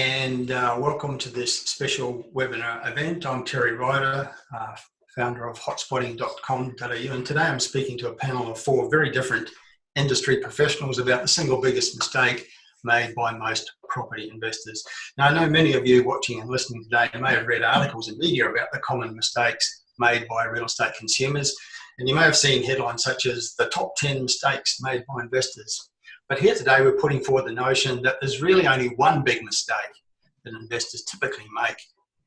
and welcome to this special webinar event. I'm Terry Ryder, founder of hotspotting.com.au, and today I'm speaking to a panel of four very different industry professionals about the single biggest mistake made by most property investors. Now, I know many of you watching and listening today may have read articles in media about the common mistakes made by real estate consumers, and you may have seen headlines such as the top 10 mistakes made by investors. But here today we're putting forward the notion that there's really only one big mistake that investors typically make,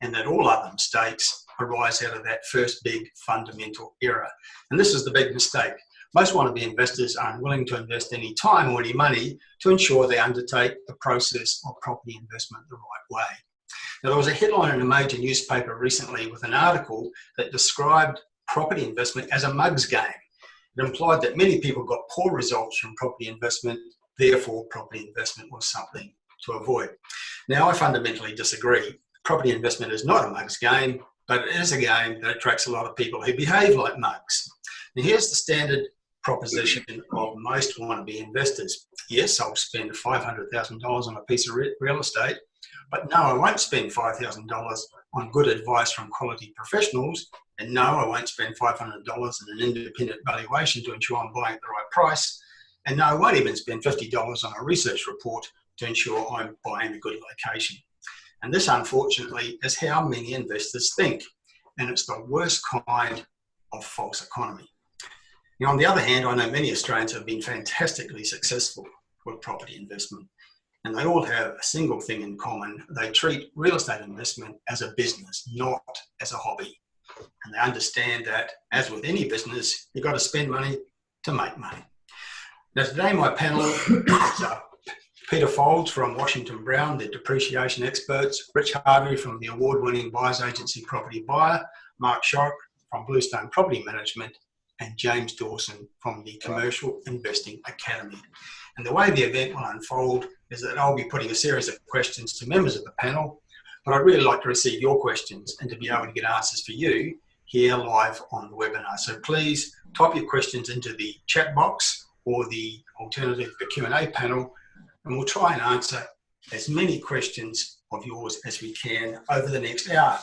and that all other mistakes arise out of that first big fundamental error. And this is the big mistake. Most wannabe investors are unwilling to invest any time or any money to ensure they undertake the process of property investment the right way. Now, there was a headline in a major newspaper recently with an article that described property investment as a mug's game. It implied that many people got poor results from property investment, therefore property investment was something to avoid. Now, I fundamentally disagree. Property investment is not a mug's game, but it is a game that attracts a lot of people who behave like mugs. Now, here's the standard proposition of most wannabe investors. Yes, I'll spend $500,000 on a piece of real estate, but no, I won't spend $5,000 on good advice from quality professionals, and no, I won't spend $500 in an independent valuation to ensure I'm buying at the right price, and no, I won't even spend $50 on a research report to ensure I'm buying a good location. And this, unfortunately, is how many investors think, and it's the worst kind of false economy. Now, on the other hand, I know many Australians have been fantastically successful with property investment, and they all have a single thing in common. They treat real estate investment as a business, not as a hobby. And they understand that, as with any business, you've got to spend money to make money. Now, today my panel is Peter Folds from Washington Brown, the depreciation experts, Rich Harvey from the award-winning buyers agency Propertybuyer, Mark Shorrock from Bluestone Property Management, and James Dawson from the Commercial Investing Academy. And the way the event will unfold is that I'll be putting a series of questions to members of the panel, but I'd really like to receive your questions and to be able to get answers for you here live on the webinar. So please type your questions into the chat box or the alternative, the Q&A panel, and we'll try and answer as many questions of yours as we can over the next hour.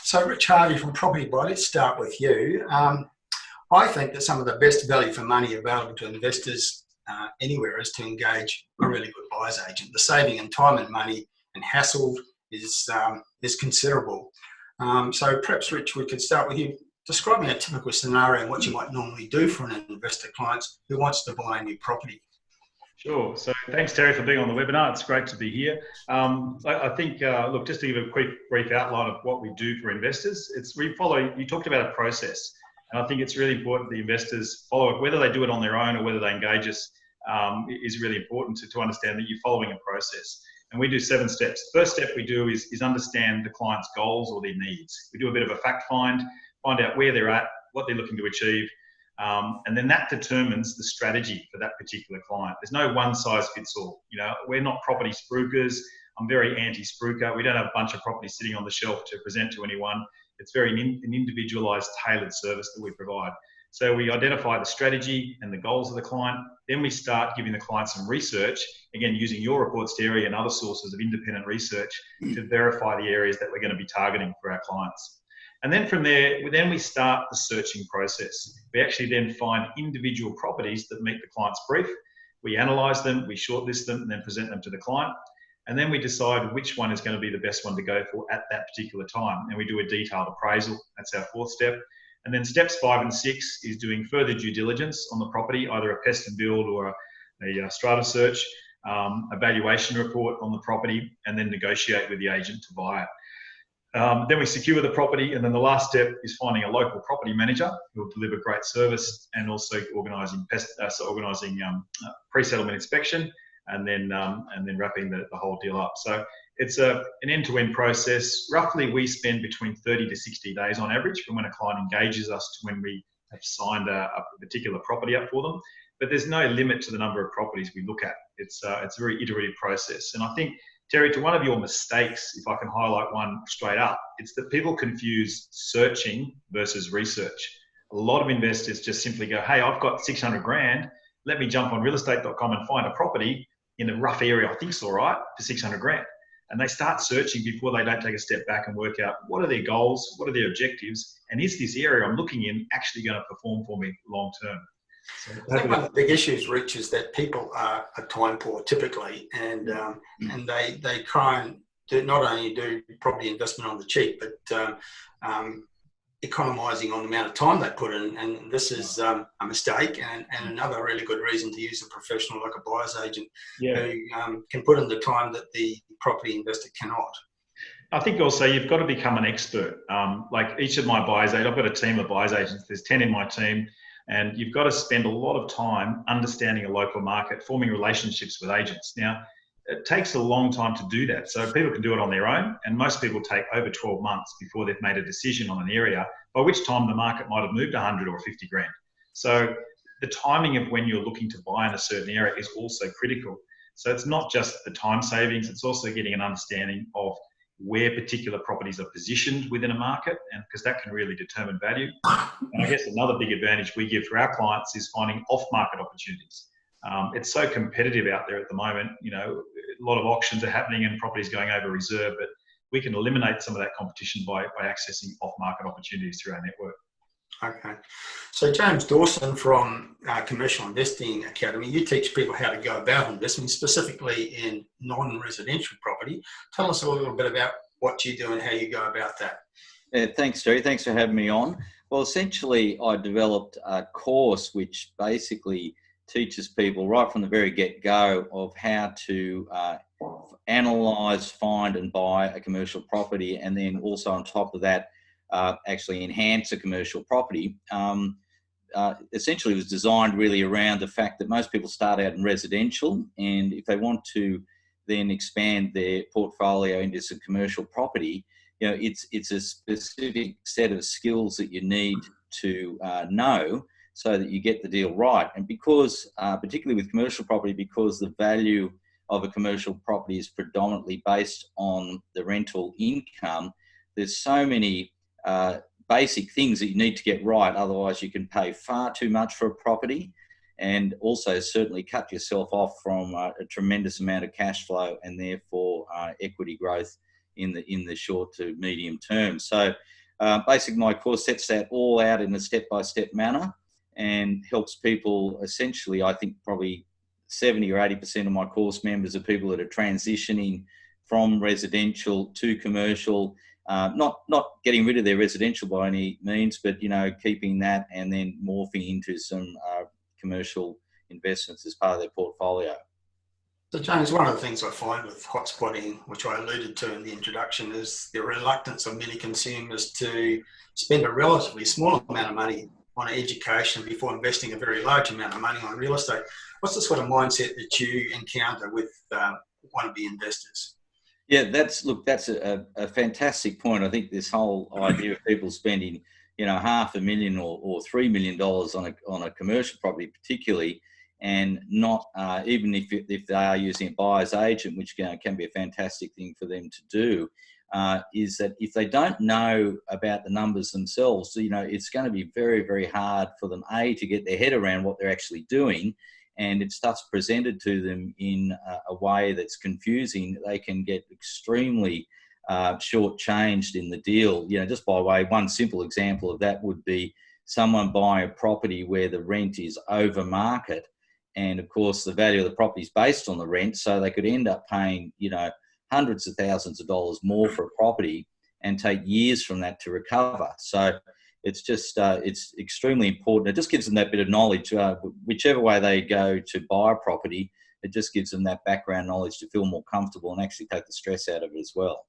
So Rich Harvey from Propertybuyer, let's start with you. I think that some of the best value for money available to investors anywhere is to engage a really good buyer's agent. The saving in time and money and hassle is considerable. So perhaps, Rich, we could start with you describing a typical scenario and what you might normally do for an investor client who wants to buy a new property. Sure. So thanks, Terry, for being on the webinar. It's great to be here. I think, look, just to give a quick brief outline of what we do for investors, you talked about a process. And I think it's really important the investors follow it, whether they do it on their own or whether they engage us, is really important to understand that you're following a process. And we do 7 steps. The first step we do is understand the client's goals or their needs. We do a bit of a fact find out where they're at, what they're looking to achieve, and then that determines the strategy for that particular client. There's no one size fits all. You know, we're not property spruikers. I'm very anti-spruiker. We don't have a bunch of properties sitting on the shelf to present to anyone. It's very an individualized, tailored service that we provide. So we identify the strategy and the goals of the client. Then we start giving the client some research, again, using your reports, Terry, and other sources of independent research to verify the areas that we're going to be targeting for our clients. And then from there, we start the searching process. We actually then find individual properties that meet the client's brief. We analyze them, we shortlist them, and then present them to the client. And then we decide which one is going to be the best one to go for at that particular time. And we do a detailed appraisal. That's our 4th step. And then steps 5 and 6 is doing further due diligence on the property, either a pest and build or a strata search, a valuation report on the property, and then negotiate with the agent to buy it. Then we secure the property, and then the last step is finding a local property manager who will deliver great service, and also organising pre-settlement inspection, and then wrapping the whole deal up. So it's an end-to-end process. Roughly, we spend between 30 to 60 days on average from when a client engages us to when we have signed a particular property up for them. But there's no limit to the number of properties we look at. It's a very iterative process. And I think, Terry, to one of your mistakes, if I can highlight one straight up, it's that people confuse searching versus research. A lot of investors just simply go, hey, I've got 600 grand. Let me jump on realestate.com and find a property in a rough area I think's all right for 600 grand. and they start searching before they don't take a step back and work out what are their goals, what are their objectives, and is this area I'm looking in actually going to perform for me long term? So I think one of the big issues, Rich, is that people are time poor typically, and they try and not only do property investment on the cheap, but economising on the amount of time they put in, and this is a mistake, and another really good reason to use a professional like a buyer's agent who can put in the time that the property investor cannot. I think also you've got to become an expert. Like each of my buyer's agents, I've got a team of buyer's agents, there's 10 in my team, and you've got to spend a lot of time understanding a local market, forming relationships with agents. Now, it takes a long time to do that. So people can do it on their own, and most people take over 12 months before they've made a decision on an area, by which time the market might have moved 100 or 50 grand. So the timing of when you're looking to buy in a certain area is also critical. So it's not just the time savings, it's also getting an understanding of where particular properties are positioned within a market, and because that can really determine value. And I guess another big advantage we give for our clients is finding off-market opportunities. It's so competitive out there at the moment. You know, a lot of auctions are happening and properties going over reserve, but we can eliminate some of that competition by accessing off-market opportunities through our network. Okay. So James Dawson from Commercial Investing Academy, you teach people how to go about investing, specifically in non-residential property. Tell us a little bit about what you do and how you go about that. Yeah, thanks, Terry. Thanks for having me on. Well, essentially, I developed a course which basically teaches people right from the very get-go of how to analyse, find and buy a commercial property, and then also on top of that, actually enhance a commercial property. Essentially, it was designed really around the fact that most people start out in residential, and if they want to then expand their portfolio into some commercial property, you know, it's a specific set of skills that you need to know so that you get the deal right. And because, particularly with commercial property, because the value of a commercial property is predominantly based on the rental income, there's so many basic things that you need to get right. Otherwise, you can pay far too much for a property, and also certainly cut yourself off from a tremendous amount of cash flow and therefore equity growth in the short to medium term. So basically, my course sets that all out in a step-by-step manner and helps people essentially, I think probably 70 or 80% of my course members are people that are transitioning from residential to commercial, not getting rid of their residential by any means, but, you know, keeping that and then morphing into some commercial investments as part of their portfolio. So James, one of the things I find with hotspotting, which I alluded to in the introduction, is the reluctance of many consumers to spend a relatively small amount of money on education before investing a very large amount of money on real estate. What's the sort of mindset that you encounter with one of the investors? Yeah, that's a fantastic point. I think this whole idea of people spending, you know, $500,000 or $3 million on a commercial property, particularly, and not even if they are using a buyer's agent, which can be a fantastic thing for them to do, is that if they don't know about the numbers themselves, you know, it's going to be very, very hard for them to get their head around what they're actually doing. And if stuff's presented to them in a way that's confusing, they can get extremely shortchanged in the deal. You know, just by way, one simple example of that would be someone buying a property where the rent is over market, and of course the value of the property is based on the rent, so they could end up paying, you know, hundreds of thousands of dollars more for a property and take years from that to recover. So it's just, it's extremely important. It just gives them that bit of knowledge, whichever way they go to buy a property, it just gives them that background knowledge to feel more comfortable and actually take the stress out of it as well.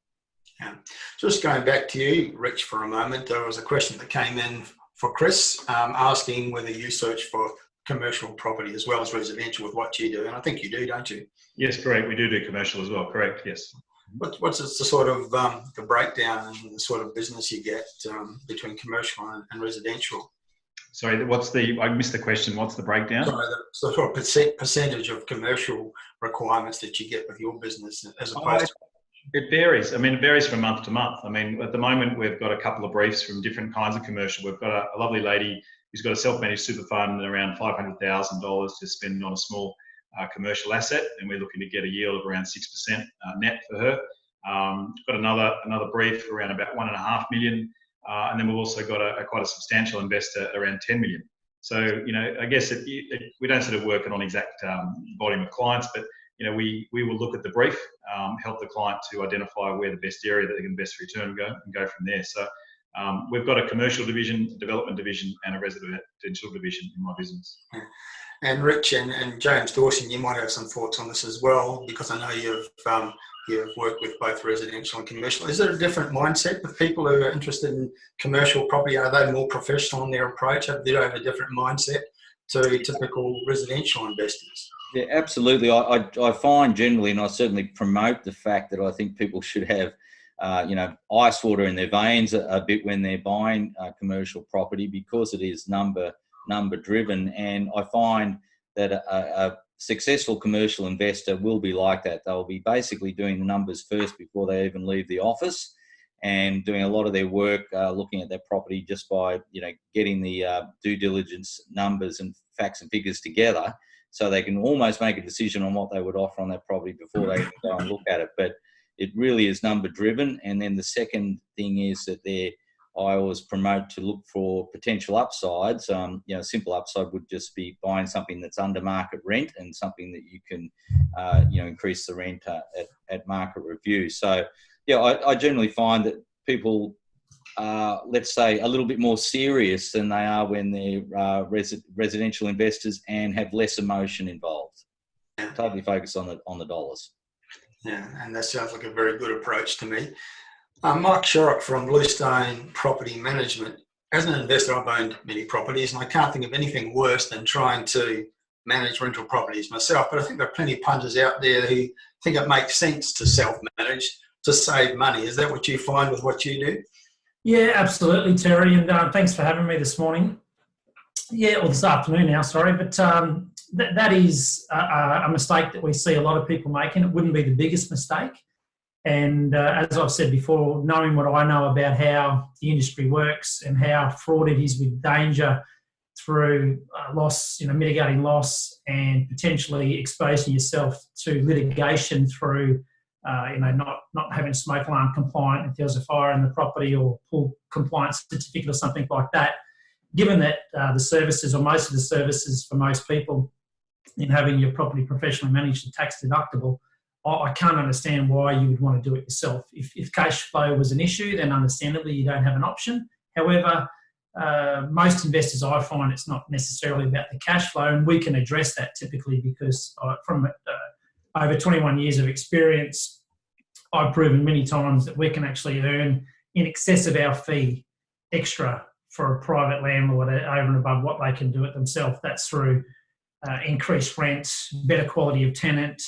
Yeah. Just going back to you, Rich, for a moment, there was a question that came in for Chris asking whether you search for commercial property as well as residential with what you do. And I think you do, don't you? Yes, correct. We do commercial as well. Correct. Yes. What's the sort of the breakdown and the sort of business you get between commercial and residential? Sorry, I missed the question. What's the breakdown? Sorry, the sort of percentage of commercial requirements that you get with your business as opposed to... It varies. I mean, it varies from month to month. I mean, at the moment, we've got a couple of briefs from different kinds of commercial. We've got a lovely lady who's got a self-managed super fund and around $500,000 to spend on a small commercial asset, and we're looking to get a yield of around 6% net for her. Got another brief around about 1.5 million, and then we've also got quite a substantial investor around 10 million. So, I guess we don't sort of work on exact volume of clients, but we will look at the brief, help the client to identify where the best area that they can best return and go from there. So we've got a commercial division, a development division, and a residential division in my business. And Rich and James Dawson, you might have some thoughts on this as well, because I know you've worked with both residential and commercial. Is there a different mindset with people who are interested in commercial property? Are they more professional in their approach? Do they have a different mindset to typical residential investors? Yeah, absolutely. I find generally, and I certainly promote the fact that I think people should have, ice water in their veins a bit when they're buying commercial property, because it is number driven. And I find that a successful commercial investor will be like that. They'll be basically doing the numbers first before they even leave the office, and doing a lot of their work looking at their property just by getting the due diligence numbers and facts and figures together, so they can almost make a decision on what they would offer on that property before they even go and look at it. But it really is number driven. And then the second thing is that I always promote to look for potential upsides. Simple upside would just be buying something that's under market rent and something that you can, increase the rent at market review. So, I generally find that people are, let's say, a little bit more serious than they are when they're residential investors, and have less emotion involved. Totally focus on the dollars. Yeah, and that sounds like a very good approach to me. Mark Shorrock from Bluestone Property Management. As an investor, I've owned many properties, and I can't think of anything worse than trying to manage rental properties myself. But I think there are plenty of punters out there who think it makes sense to self-manage to save money. Is that what you find with what you do? Yeah, absolutely, Terry. And thanks for having me this morning. Yeah, or this afternoon now, sorry. But that is a mistake that we see a lot of people making. It wouldn't be the biggest mistake. And as I've said before, knowing what I know about how the industry works and how fraught it is with danger through loss, mitigating loss, and potentially exposing yourself to litigation through, not having smoke alarm compliant if there's a fire in the property, or pool compliance certificate or something like that. Given that the services, or most of the services for most people in having your property professionally managed and tax deductible, I can't understand why you would want to do it yourself. If cash flow was an issue, then understandably you don't have an option. However, most investors, I find, it's not necessarily about the cash flow, and we can address that typically because from over 21 years of experience, I've proven many times that we can actually earn in excess of our fee extra for a private landlord over and above what they can do it themselves. That's through increased rent, better quality of tenant,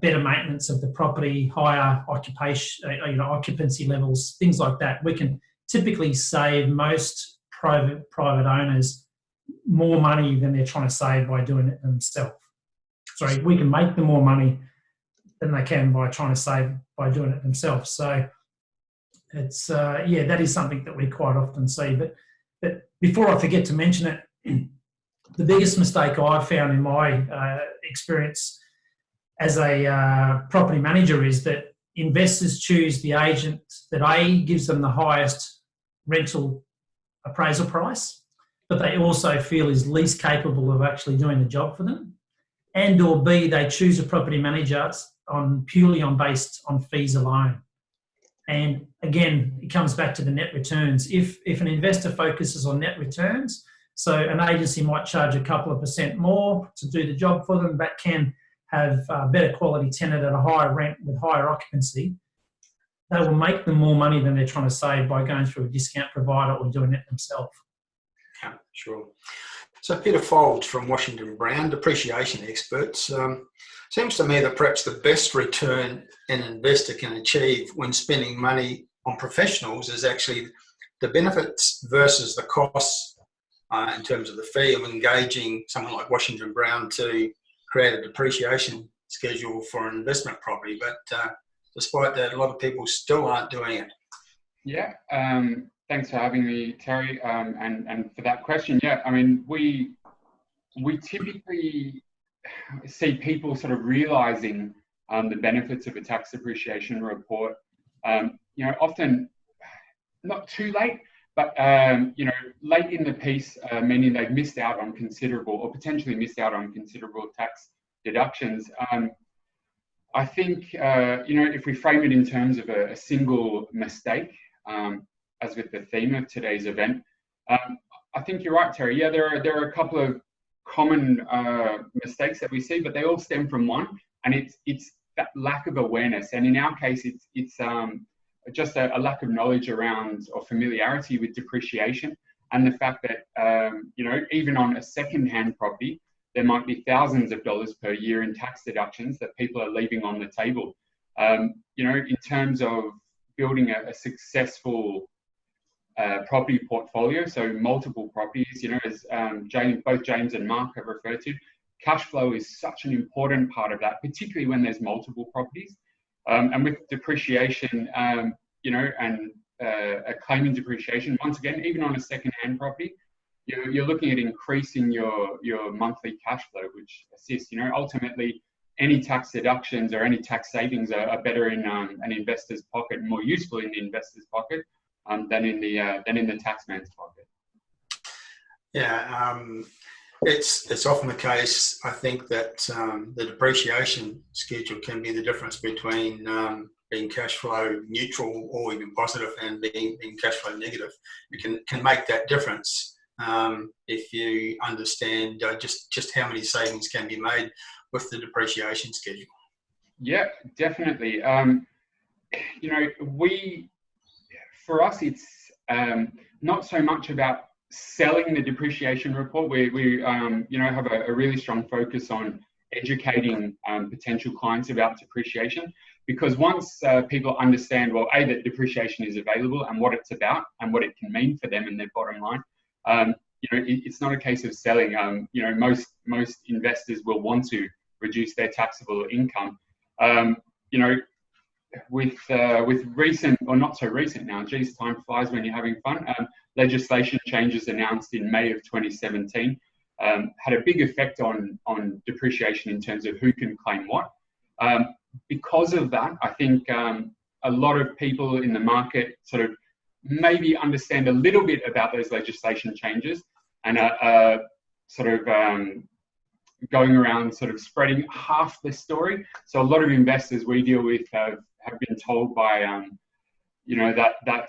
better maintenance of the property, higher occupancy levels, things like that. We can typically save most private owners more money than they're trying to save by doing it themselves. Sorry, we can make them more money than they can by trying to save by doing it themselves. So it's that is something that we quite often see. But before I forget to mention it, the biggest mistake I've found in my experience as a property manager is that investors choose the agent that gives them the highest rental appraisal price, but they also feel is least capable of actually doing the job for them, and or B, they choose a property manager purely based on fees alone. And again, it comes back to the net returns. If an investor focuses on net returns, so an agency might charge a couple of % more to do the job for them, but can have better quality tenant at a higher rent with higher occupancy, they will make them more money than they're trying to save by going through a discount provider or doing it themselves. Yeah, sure. So Peter Folds from Washington Brown, depreciation experts. Seems to me that perhaps the best return an investor can achieve when spending money on professionals is actually the benefits versus the costs in terms of the fee of engaging someone like Washington Brown to create a depreciation schedule for an investment property. But despite that, a lot of people still aren't doing it. Yeah, thanks for having me, Terry, and for that question. Yeah, I mean, we typically see people sort of realising the benefits of a tax depreciation report, often not too late, but late in the piece, meaning they've missed out on considerable, or potentially missed out on considerable tax deductions. I think, if we frame it in terms of a single mistake, as with the theme of today's event, I think you're right, Terry. Yeah, there are a couple of common mistakes that we see, but they all stem from one, and it's that lack of awareness. And in our case, it's just a lack of knowledge around, or familiarity with, depreciation, and the fact that even on a second-hand property, there might be thousands of dollars per year in tax deductions that people are leaving on the table. In terms of building a successful property portfolio, so multiple properties, as both James and Mark have referred to, cash flow is such an important part of that, particularly when there's multiple properties. And with depreciation, and a claiming depreciation, once again, even on a second-hand property, you're looking at increasing your monthly cash flow, which assists. Ultimately, any tax deductions or any tax savings are better in an investor's pocket, more useful in the investor's pocket than in the taxman's pocket. Yeah, it's often the case, I think, that the depreciation schedule can be the difference between being cash flow neutral or even positive and being cash flow negative. You can make that difference if you understand just how many savings can be made with the depreciation schedule. Yeah, definitely. For us, it's not so much about selling the depreciation report. We have a really strong focus on educating potential clients about depreciation, because once people understand, well, that depreciation is available and what it's about and what it can mean for them and their bottom line, it's not a case of selling. Most investors will want to reduce their taxable income. With recent, or not so recent now, geez, time flies when you're having fun, legislation changes announced in May of 2017 had a big effect on depreciation in terms of who can claim what. Because of that, I think a lot of people in the market sort of maybe understand a little bit about those legislation changes and are sort of going around sort of spreading half the story. So a lot of investors we deal with have been told by that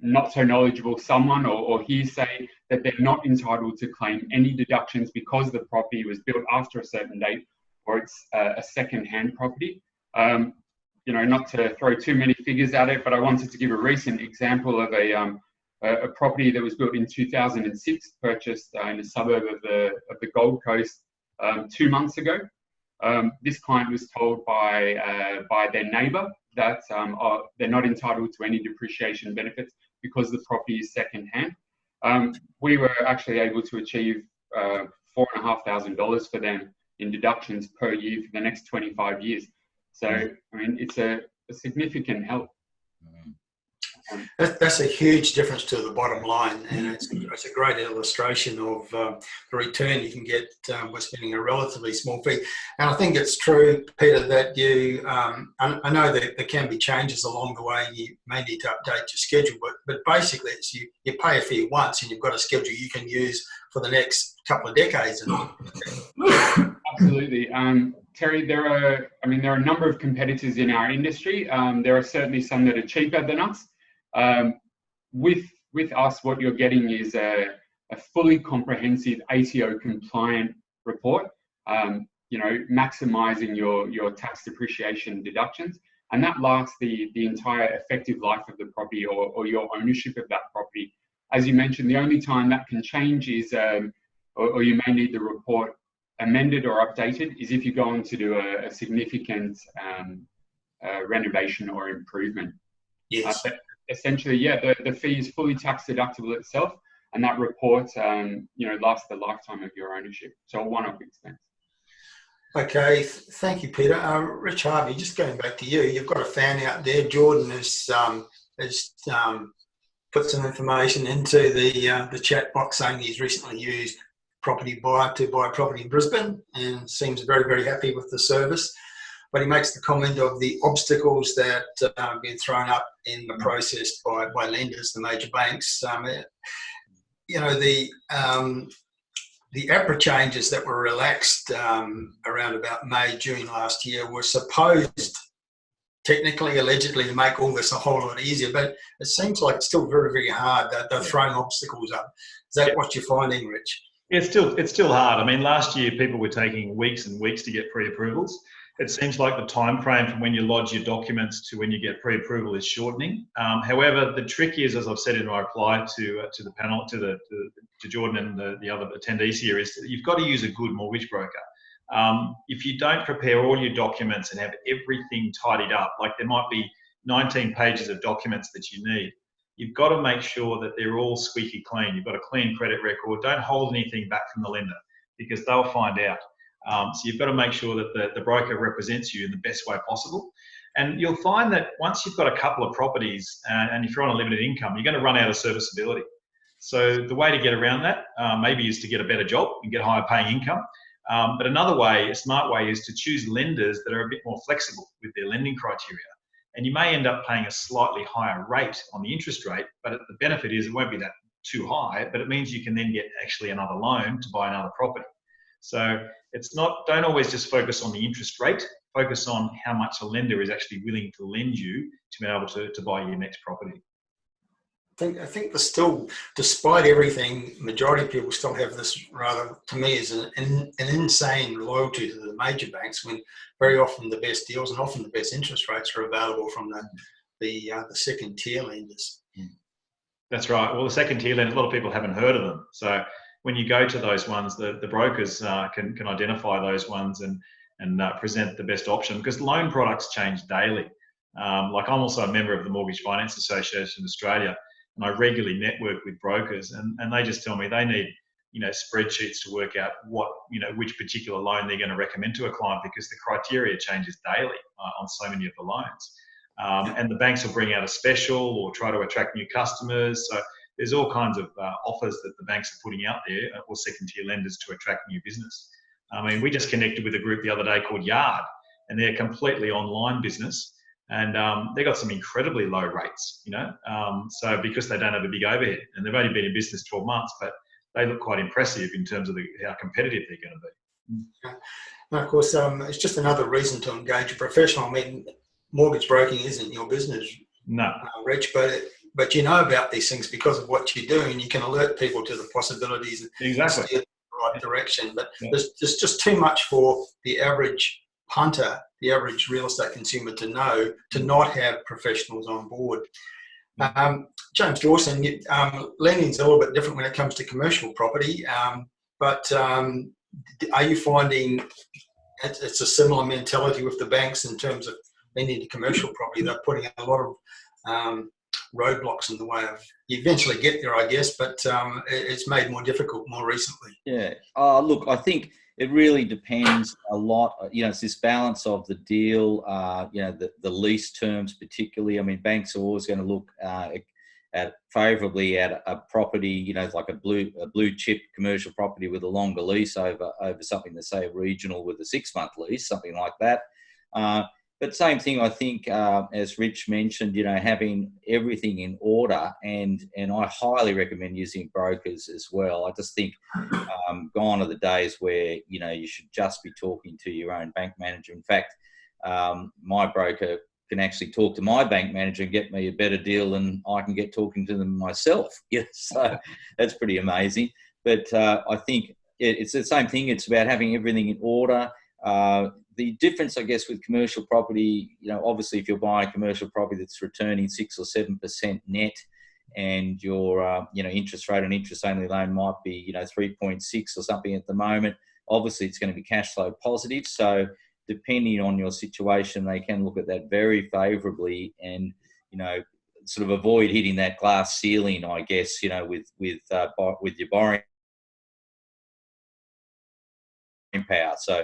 not so knowledgeable someone or hearsay that they're not entitled to claim any deductions because the property was built after a certain date or it's a second-hand property. Not to throw too many figures at it, but I wanted to give a recent example of a property that was built in 2006, purchased in a suburb of the Gold Coast 2 months ago. This client was told by their neighbour that they're not entitled to any depreciation benefits because the property is second-hand. We were actually able to achieve $4,500 for them in deductions per year for the next 25 years. So, I mean, it's a significant help. That's a huge difference to the bottom line, and it's a great illustration of the return you can get by spending a relatively small fee. And I think it's true, Peter, that you, I know that there can be changes along the way and you may need to update your schedule, but basically it's you pay a fee once and you've got a schedule you can use for the next couple of decades. Absolutely. Terry, there are a number of competitors in our industry. There are certainly some that are cheaper than us. With us, what you're getting is a fully comprehensive ATO compliant report, maximizing your tax depreciation deductions, and that lasts the entire effective life of the property or your ownership of that property. As you mentioned, the only time that can change is, or you may need the report amended or updated, is if you go on to do a significant renovation or improvement. Yes. Essentially, yeah, the fee is fully tax deductible itself, and that report, lasts the lifetime of your ownership. So a one-off expense. Okay, thank you, Peter. Rich Harvey, just going back to you, you've got a fan out there. Jordan has put some information into the chat box saying he's recently used Propertybuyer to buy a property in Brisbane and seems very, very happy with the service. but he makes the comment of the obstacles that have been thrown up in the process by lenders, the major banks. You know, the APRA changes that were relaxed around about May, June last year were supposed, technically, allegedly, to make all this a whole lot easier, but it seems like it's still very, very hard. They're throwing obstacles up. Is that what you're finding, Rich? It's still hard. I mean, last year people were taking weeks and weeks to get pre-approvals. It seems like the time frame from when you lodge your documents to when you get pre-approval is shortening. However, the trick is, as I've said in my reply to the panel, to Jordan and the other attendees here, is that you've got to use a good mortgage broker. If you don't prepare all your documents and have everything tidied up, like there might be 19 pages of documents that you need, you've got to make sure that they're all squeaky clean. You've got a clean credit record. Don't hold anything back from the lender because they'll find out. So you've got to make sure that the broker represents you in the best way possible. And you'll find that once you've got a couple of properties and if you're on a limited income, you're going to run out of serviceability. So the way to get around that maybe is to get a better job and get higher paying income. But another way, a smart way, is to choose lenders that are a bit more flexible with their lending criteria. And you may end up paying a slightly higher rate on the interest rate, but the benefit is it won't be that too high, but it means you can then get actually another loan to buy another property. So it's not, don't always just focus on the interest rate, focus on how much a lender is actually willing to lend you to be able to buy your next property. I think there's still, despite everything, majority of people still have this rather, to me, is an insane loyalty to the major banks, when very often the best deals and often the best interest rates are available from the second tier lenders. That's right. Well, the second tier lenders, a lot of people haven't heard of them. So when you go to those ones, the brokers can identify those ones and present the best option, because loan products change daily. Like I'm also a member of the Mortgage Finance Association of Australia, and I regularly network with brokers, and they just tell me they need, spreadsheets to work out which particular loan they're going to recommend to a client, because the criteria changes daily on so many of the loans. And the banks will bring out a special or try to attract new customers. So there's all kinds of offers that the banks are putting out there, or second tier lenders, to attract new business. I mean, we just connected with a group the other day called Yard, and they're a completely online business. And they got some incredibly low rates, so because they don't have a big overhead, and they've only been in business 12 months, but they look quite impressive in terms of how competitive they're going to be. And of course, it's just another reason to engage a professional. I mean, mortgage broking isn't your business, no, Rich, but you know about these things because of what you do, and you can alert people to the possibilities and exactly steer in the right direction. But there's just too much for the average punter, the average real estate consumer, to know, to not have professionals on board. James Dawson, lending's a little bit different when it comes to commercial property, but are you finding it's a similar mentality with the banks in terms of lending to commercial property? They're putting a lot of roadblocks in the way of, you eventually get there, I guess, but it's made more difficult more recently. Yeah. Look, I think it really depends a lot. It's this balance of the deal, the lease terms particularly. I mean, banks are always going to look at favourably at a property, like a blue chip commercial property with a longer lease over something that's, say, a regional with a 6-month lease, something like that. But same thing, I think, as Rich mentioned, having everything in order, and I highly recommend using brokers as well. I just think gone are the days where, you should just be talking to your own bank manager. In fact, my broker can actually talk to my bank manager and get me a better deal than I can get talking to them myself. So that's pretty amazing. But I think it's the same thing. It's about having everything in order. The difference, I guess, with commercial property, obviously if you're buying a commercial property that's returning 6 or 7% net, and your, interest rate on interest-only loan might be, 3.6 or something at the moment, obviously it's going to be cash flow positive. So depending on your situation, they can look at that very favourably, and, sort of avoid hitting that glass ceiling, I guess, with your borrowing power. So,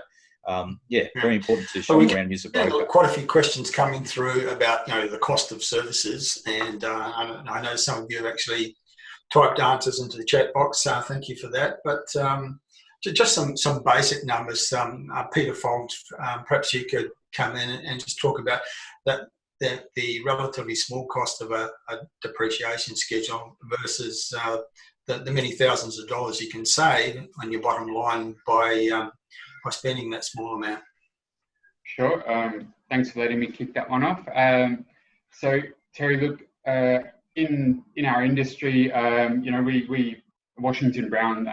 very important to shop around, use a broker. Quite a few questions coming through about the cost of services, and I know some of you have actually typed answers into the chat box. Thank you for that. But just some basic numbers. Peter Fogg's, perhaps you could come in and just talk about the relatively small cost of a depreciation schedule versus the many thousands of dollars you can save on your bottom line by spending that small amount. Sure. Thanks for letting me kick that one off. So Terry, look, in our industry, we Washington Brown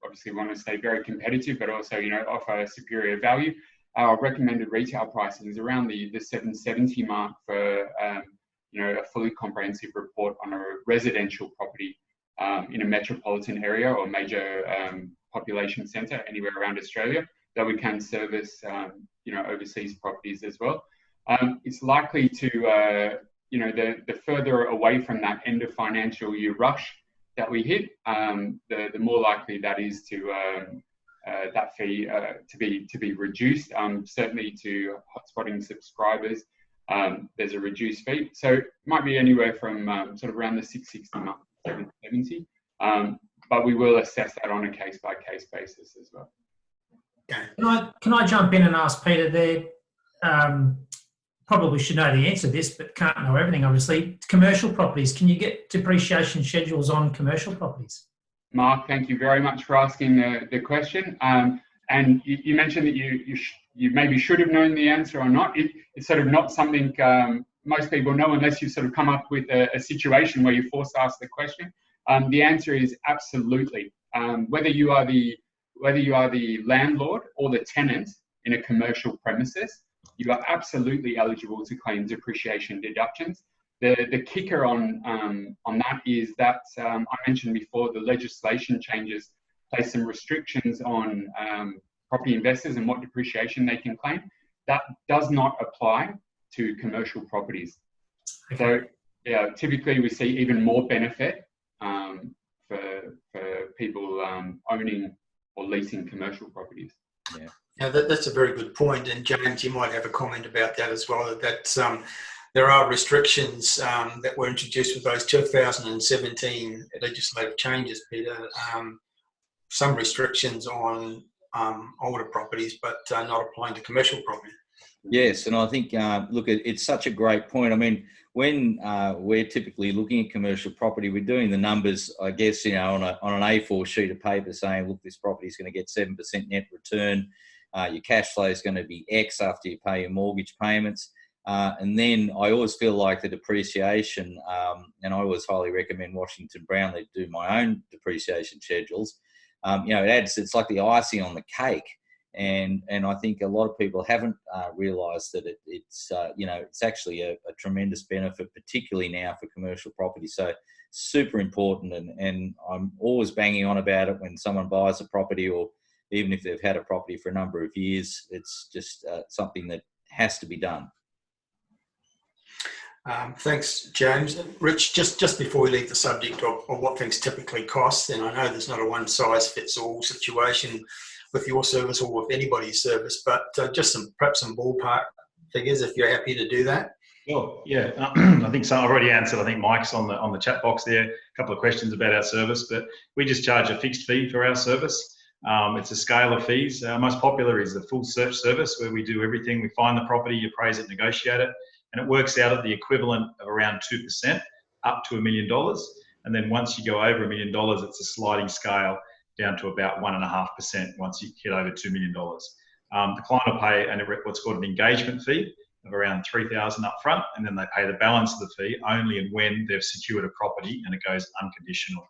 obviously want to stay very competitive, but also offer superior value. Our recommended retail pricing is around the $770 mark for a fully comprehensive report on a residential property in a metropolitan area or major population centre anywhere around Australia, though we can service overseas properties as well. It's likely to the further away from that end of financial year rush that we hit, the more likely that is to that fee to be reduced. Certainly to hotspotting subscribers, there's a reduced fee, so it might be anywhere from sort of around the $660 mark, $770. But we will assess that on a case-by-case basis as well. Can I jump in and ask Peter there? Probably should know the answer to this, but can't know everything, obviously. Commercial properties, can you get depreciation schedules on commercial properties? Mark, thank you very much for asking the question. And you mentioned that you maybe should have known the answer or not. It's sort of not something most people know unless you sort of come up with a situation where you're forced to ask the question. The answer is absolutely. Whether you are the landlord or the tenant in a commercial premises, you are absolutely eligible to claim depreciation deductions. The kicker on that is that I mentioned before, the legislation changes place some restrictions on property investors and what depreciation they can claim. That does not apply to commercial properties. So yeah, typically we see even more benefit for people owning or leasing commercial properties. Yeah. Now that's a very good point, and James, you might have a comment about that as well. That there are restrictions that were introduced with those 2017 legislative changes, Peter. Some restrictions on older properties, but not applying to commercial property. Yes, and I think, look, it's such a great point. I mean, when we're typically looking at commercial property, we're doing the numbers, I guess, on an A4 sheet of paper saying, look, this property is going to get 7% net return. Your cash flow is going to be X after you pay your mortgage payments. And then I always feel like the depreciation, and I always highly recommend Washington Brown, they do my own depreciation schedules. It's like the icing on the cake. And I think a lot of people haven't realised that it's actually a tremendous benefit, particularly now for commercial property. So super important, and I'm always banging on about it when someone buys a property, or even if they've had a property for a number of years. It's just something that has to be done. Thanks, James. Rich, just before we leave the subject of what things typically cost, and I know there's not a one-size-fits-all situation with your service or with anybody's service, but just perhaps some ballpark figures if you're happy to do that. Sure. Yeah, I think so. I've already answered. I think Mike's on the chat box there. A couple of questions about our service, but we just charge a fixed fee for our service. It's a scale of fees. Our most popular is the full search service, where we do everything. We find the property, appraise it, negotiate it, and it works out at the equivalent of around 2% up to $1 million. And then once you go over $1 million, it's a sliding scale down to about 1.5% once you hit over $2 million. The client will pay what's called an engagement fee of around $3,000 up front, and then they pay the balance of the fee only and when they've secured a property and it goes unconditional.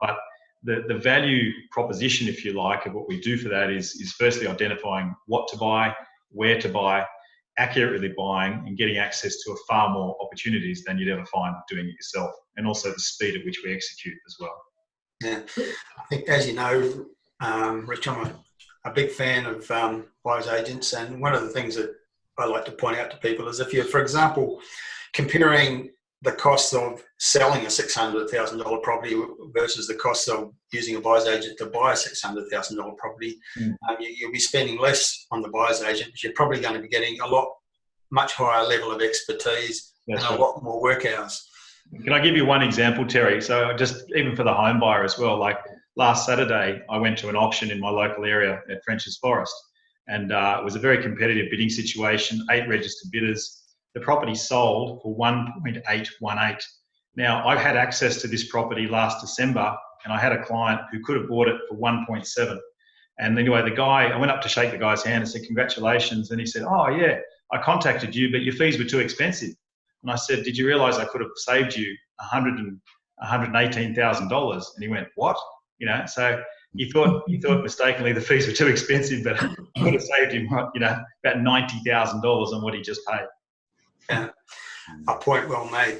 But the value proposition, if you like, of what we do for that is firstly identifying what to buy, where to buy, accurately buying, and getting access to far more opportunities than you'd ever find doing it yourself, and also the speed at which we execute as well. Yeah, I think, as you know, Rich, I'm a big fan of buyer's agents, and one of the things that I like to point out to people is if you're, for example, comparing the cost of selling a $600,000 property versus the cost of using a buyer's agent to buy a $600,000 property, you'll be spending less on the buyer's agent, but you're probably going to be getting a much higher level of expertise and a lot more work hours. Can I give you one example, Terry? So just even for the home buyer as well, like last Saturday, I went to an auction in my local area at French's Forest, and it was a very competitive bidding situation, 8 registered bidders. The property sold for 1.818. Now, I had access to this property last December, and I had a client who could have bought it for 1.7. And anyway, I went up to shake the guy's hand and said, congratulations. And he said, oh yeah, I contacted you, but your fees were too expensive. And I said, did you realise I could have saved you $118,000? And he went, what? So he thought mistakenly the fees were too expensive, but I could have saved him, about $90,000 on what he just paid. Yeah, a point well made.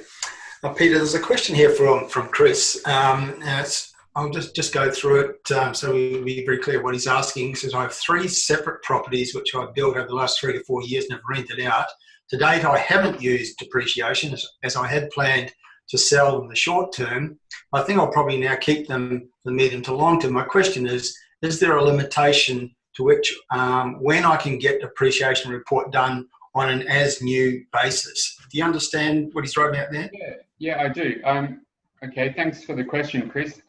Peter, there's a question here from Chris. I'll just go through it so we'll be very clear what he's asking. He says, I have 3 separate properties which I've built over the last 3 to 4 years and have rented out. To date, I haven't used depreciation as I had planned to sell in the short term. I think I'll probably now keep them for the medium to long term. My question is there a limitation to which when I can get depreciation report done on an as-new basis? Do you understand what he's writing out there? Yeah, I do. Okay, thanks for the question, Chris.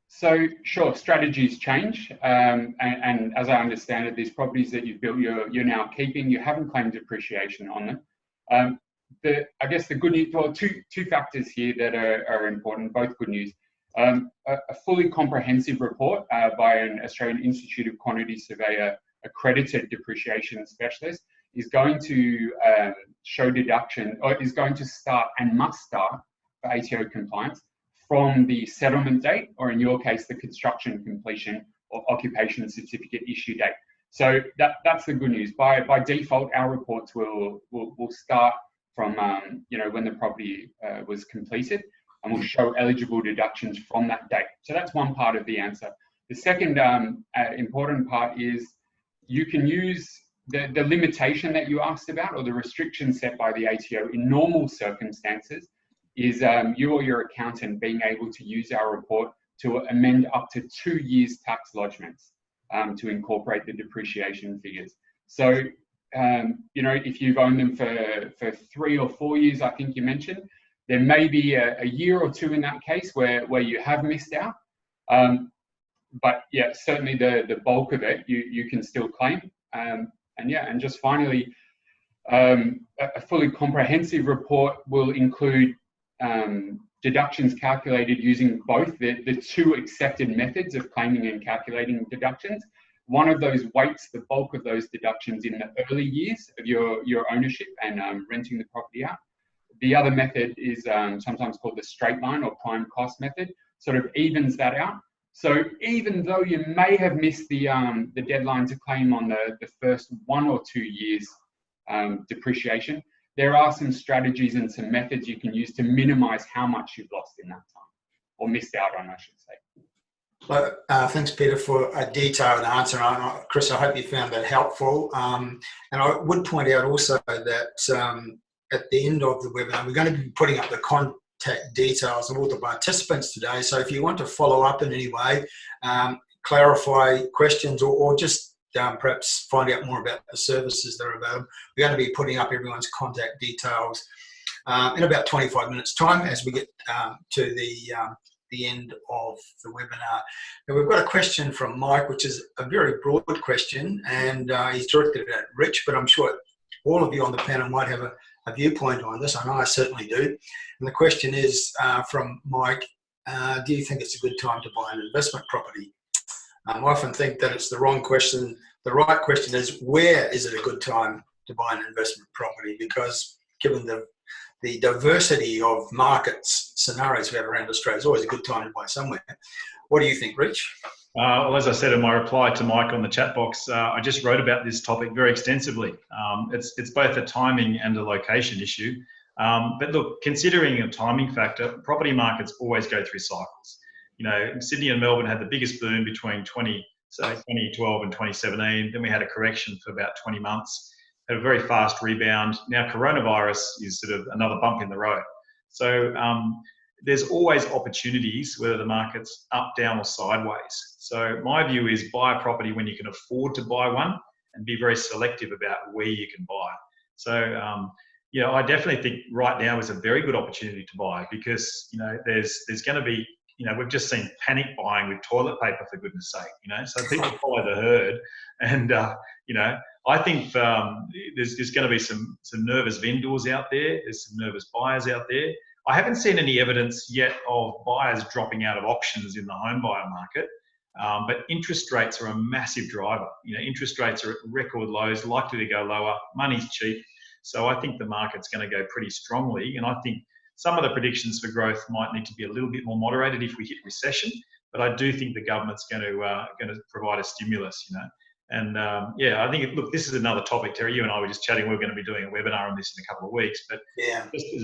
So sure, strategies change, and as I understand it, these properties that you've built, you're now keeping. You haven't claimed depreciation on them. I guess the good news, well, two factors here that are important, both good news. A fully comprehensive report by an Australian Institute of Quantity Surveyor accredited depreciation specialist is going to show deduction, or is going to start and must start for ATO compliance from the settlement date, or in your case, the construction completion or occupation certificate issue date. So that's the good news. By default, our reports will start from when the property was completed, and will show eligible deductions from that date. So that's one part of the answer. The second important part is you can use the limitation that you asked about, or the restriction set by the ATO in normal circumstances, is you or your accountant being able to use our report to amend up to 2 years tax lodgements to incorporate the depreciation figures. So, if you've owned them for 3 or 4 years, I think you mentioned, there may be a year or two in that case where you have missed out. But yeah, certainly the bulk of it, you can still claim. And just finally, a fully comprehensive report will include deductions calculated using both the 2 accepted methods of claiming and calculating deductions. One of those weights the bulk of those deductions in the early years of your ownership and renting the property out. The other method is sometimes called the straight line or prime cost method, sort of evens that out. So even though you may have missed the deadline to claim on the first 1 or 2 years depreciation, there are some strategies and some methods you can use to minimize how much you've lost in that time, or missed out on, I should say. Well, thanks, Peter, for a detailed answer. Chris, I hope you found that helpful. And I would point out also that at the end of the webinar, we're going to be putting up the contact details of all the participants today. So if you want to follow up in any way, clarify questions, or just perhaps find out more about the services that are available, we're going to be putting up everyone's contact details in about 25 minutes time as we get to the end of the webinar. Now, we've got a question from Mike, which is a very broad question, and he's directed at Rich, but I'm sure all of you on the panel might have a viewpoint on this. I know I certainly do. And the question is from Mike, do you think it's a good time to buy an investment property? I often think that it's the wrong question. The right question is, where is it a good time to buy an investment property? Because given the diversity of markets scenarios we have around Australia, it's always a good time to buy somewhere. What do you think, Rich? Well, as I said in my reply to Mike on the chat box, I just wrote about this topic very extensively. It's both a timing and a location issue. But look, considering a timing factor, property markets always go through cycles. Sydney and Melbourne had the biggest boom between 2012 and 2017. Then we had a correction for about 20 months, had a very fast rebound. Now coronavirus is sort of another bump in the road. So there's always opportunities, whether the market's up, down or sideways. So my view is buy a property when you can afford to buy one, and be very selective about where you can buy. So I definitely think right now is a very good opportunity to buy, because there's going to be we've just seen panic buying with toilet paper, for goodness sake, so people follow the herd. And, I think there's going to be some nervous vendors out there. There's some nervous buyers out there. I haven't seen any evidence yet of buyers dropping out of auctions in the home buyer market. But interest rates are a massive driver. Interest rates are at record lows, likely to go lower. Money's cheap. So I think the market's going to go pretty strongly. And I think some of the predictions for growth might need to be a little bit more moderated if we hit recession. But I do think the government's going to provide a stimulus, And I think, look, this is another topic, Terry. You and I were just chatting. We're going to be doing a webinar on this in a couple of weeks. But just as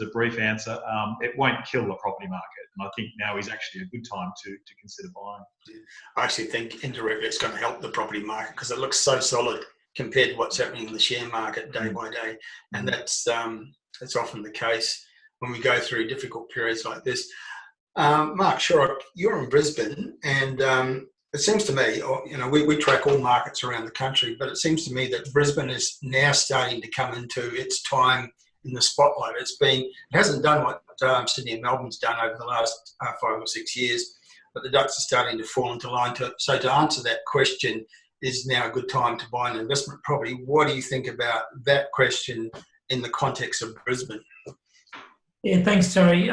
a brief answer, it won't kill the property market. And I think now is actually a good time to consider buying. I actually think indirectly it's going to help the property market because it looks so solid compared to what's happening in the share market day by day. And that's often the case when we go through difficult periods like this. Mark Shorrock, you're in Brisbane, and it seems to me, we track all markets around the country, but it seems to me that Brisbane is now starting to come into its time in the spotlight. It hasn't done what Sydney and Melbourne's done over the last 5 or 6 years, but the ducks are starting to fall into line. So to answer that question, is now a good time to buy an investment property? What do you think about that question in the context of Brisbane? Yeah, thanks, Terry.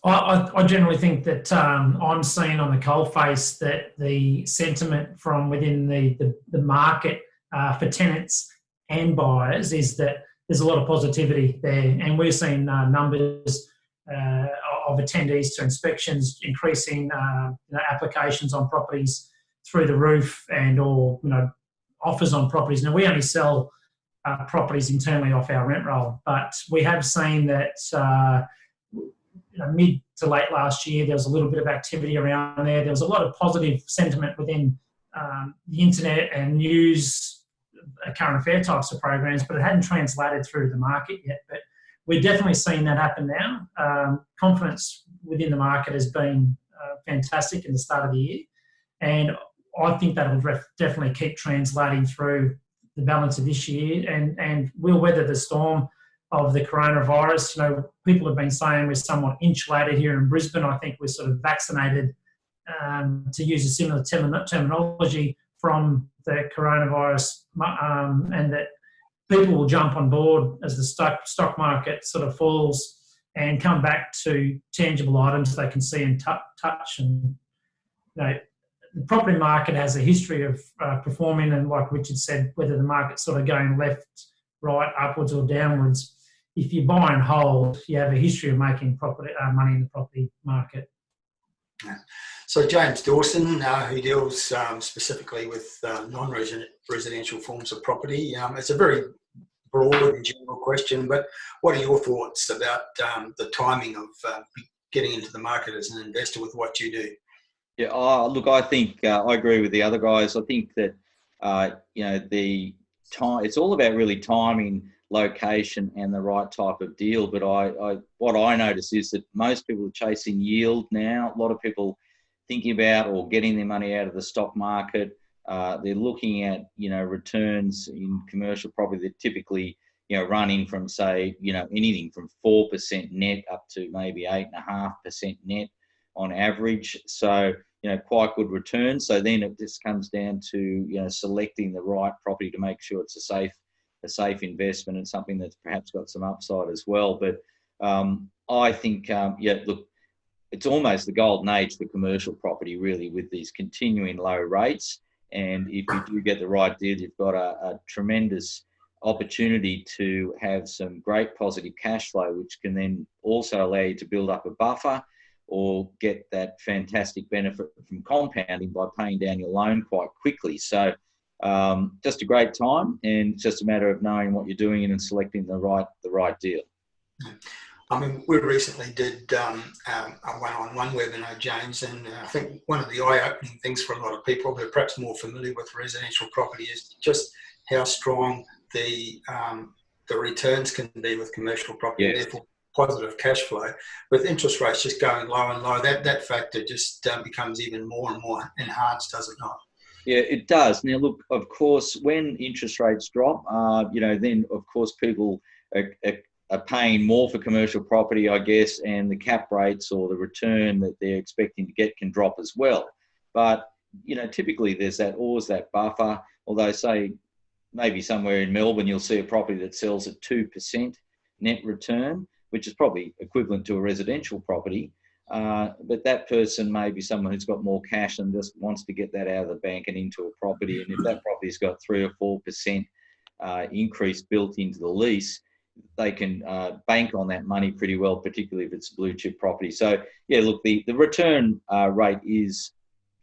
I generally think that I'm seeing on the coalface that the sentiment from within the market for tenants and buyers is that there's a lot of positivity there, and we're seeing numbers of attendees to inspections increasing, applications on properties through the roof, and offers on properties. Now, we only sell properties internally off our rent roll, but we have seen that mid to late last year there was a little bit of activity around there. There was a lot of positive sentiment within the internet and news, current affair types of programs, but it hadn't translated through to the market yet. But we're definitely seeing that happen now. Confidence within the market has been fantastic in the start of the year, and I think that will definitely keep translating through the balance of this year, and we'll weather the storm of the coronavirus. People have been saying we're somewhat insulated here in Brisbane. I think we're sort of vaccinated, to use a similar terminology, from the coronavirus, and that people will jump on board as the stock market sort of falls and come back to tangible items they can see and touch. And the property market has a history of performing, and like Richard said, whether the market's sort of going left, right, upwards or downwards, if you buy and hold, you have a history of making money in the property market. So James Dawson, who deals specifically with non-residential forms of property, it's a very broad and general question, but what are your thoughts about the timing of getting into the market as an investor with what you do? Yeah, look, I think I agree with the other guys. I think that the time, it's all about really timing, location, and the right type of deal. But what I notice is that most people are chasing yield now. A lot of people thinking about or getting their money out of the stock market. They're looking at returns in commercial property that typically running from, say, anything from 4% net up to maybe 8.5% net on average. So quite good returns. So then it just comes down to selecting the right property to make sure it's a safe investment and something that's perhaps got some upside as well. But I think look, it's almost the golden age for commercial property, really, with these continuing low rates. And if you do get the right deal, you've got a tremendous opportunity to have some great positive cash flow, which can then also allow you to build up a buffer or get that fantastic benefit from compounding by paying down your loan quite quickly. So just a great time, and it's just a matter of knowing what you're doing and selecting the right deal. I mean, we recently did a one-on-one webinar, James, and I think one of the eye-opening things for a lot of people who are perhaps more familiar with residential property is just how strong the returns can be with commercial property, yes. Therefore positive cash flow. With interest rates just going low and low, that factor just becomes even more and more enhanced, does it not? Yeah, it does. Now, look, of course, when interest rates drop, then, of course, people are paying more for commercial property, I guess, and the cap rates or the return that they're expecting to get can drop as well. But, you know, typically there's always that buffer, although say maybe somewhere in Melbourne you'll see a property that sells at 2% net return, which is probably equivalent to a residential property. But that person may be someone who's got more cash and just wants to get that out of the bank and into a property. And if that property's got 3 or 4% increase built into the lease, they can bank on that money pretty well, particularly if it's a blue chip property. So yeah, look, the return rate is,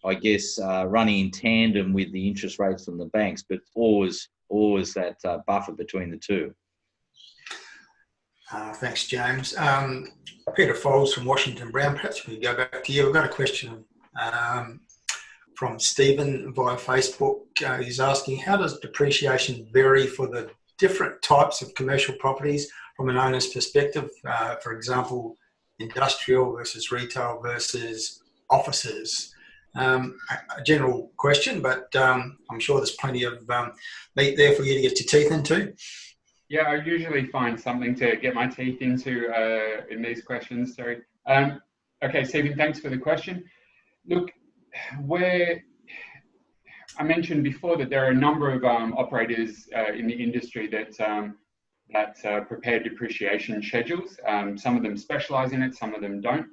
I guess, running in tandem with the interest rates from the banks, but always that buffer between the two. Thanks, James. Peter Foles from Washington Brown, perhaps we go back to you. We've got a question from Stephen via Facebook. He's asking, how does depreciation vary for the different types of commercial properties from an owner's perspective? For example, industrial versus retail versus offices. A general question, but I'm sure there's plenty of meat there for you to get your teeth into. Yeah, I usually find something to get my teeth into in these questions, Terry. Okay, Stephen, thanks for the question. Look, I mentioned before that there are a number of operators in the industry that prepare depreciation schedules. Some of them specialise in it, some of them don't.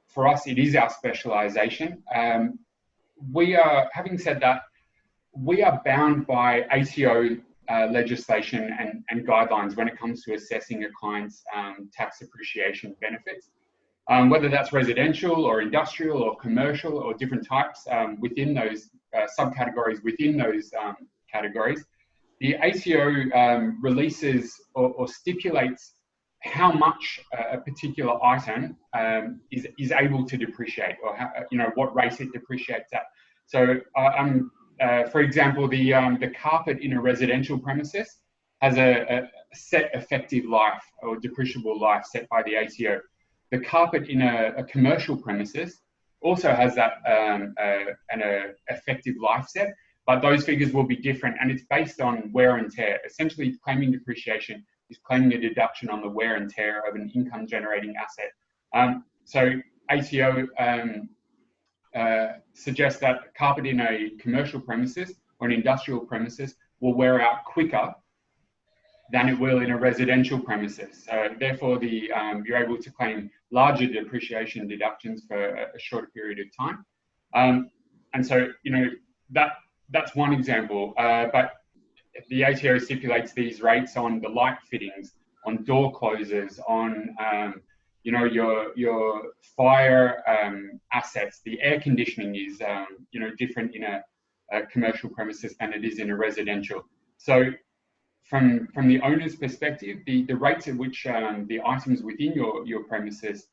For us, it is our specialisation. Having said that, we are bound by ATO legislation and guidelines when it comes to assessing a client's tax depreciation benefits. Whether that's residential or industrial or commercial or different types within those subcategories within those categories, the ATO releases or stipulates how much a particular item is able to depreciate, or how, what rate it depreciates at. So, for example, the carpet in a residential premises has a set effective life or depreciable life set by the ATO. The carpet in a commercial premises also has that an effective life set, but those figures will be different, and it's based on wear and tear. Essentially, claiming depreciation is claiming a deduction on the wear and tear of an income-generating asset. So ATO suggests that carpet in a commercial premises or an industrial premises will wear out quicker than it will in a residential premises. Therefore, you're able to claim larger depreciation deductions for a shorter period of time. And so, that's one example. But the ATO stipulates these rates on the light fittings, on door closers, on your fire assets. The air conditioning is different in a commercial premises than it is in a residential. So from the owner's perspective, the rates at which the items within your premises